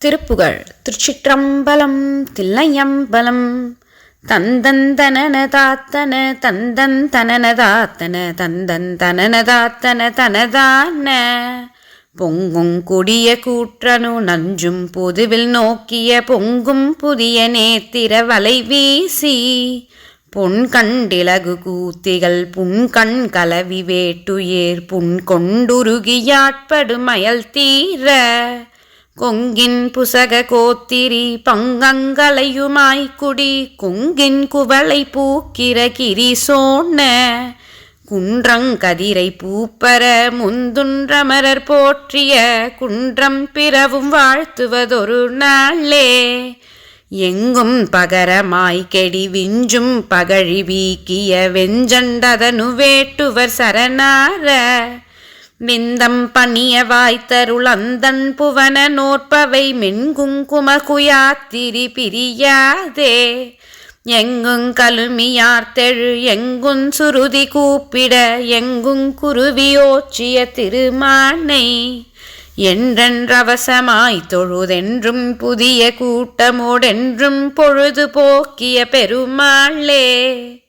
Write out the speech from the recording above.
திருப்புகழ். திருச்சிற்றம்பலம். தில்லையம்பலம். தந்தந்தனதாத்தன தந்தந்தனதாத்தன தந்தந்தனதாத்தன தனதான பொங்கும் கொடிய கூற்றனு நஞ்சும் பொதுவில் நோக்கிய பொங்கும் புதிய நேத்திர வலை வீசி பொன்கண்டிலகு கூத்திகள் புன்கண் கலவி வேட்டுயேர் புன் கொண்டுருகியாட்படு மயல் தீர கொங்கின் புசக கோத்திரி பங்கங்களையுமாய்க்குடி கொங்கின் குவளை பூக்கிற கிரி சோன குன்றங்கதிரை பூப்பர முந்துன்றமரர் போற்றிய குன்றம் பிறவும் வாழ்த்துவதொரு நாளே எங்கும் பகரமாய் கெடி விஞ்சும் பகழி வீக்கிய வெஞ்சண்டதனு வேட்டுவர் சரணார விந்தம் பணிய வாய்த்தருள் அந்தன் புவன நோற்பவை மென்குங்கும குயாத்திரி பிரியாதே எங்குங் கலுமியார்த்தெழு எங்குங் சுருதி கூப்பிட எங்குங் குருவியோச்சிய திருமானை என்றென்றவசமாய் தொழுதென்றும் புதிய கூட்டமோடென்றும் பொழுது போக்கிய பெருமாளே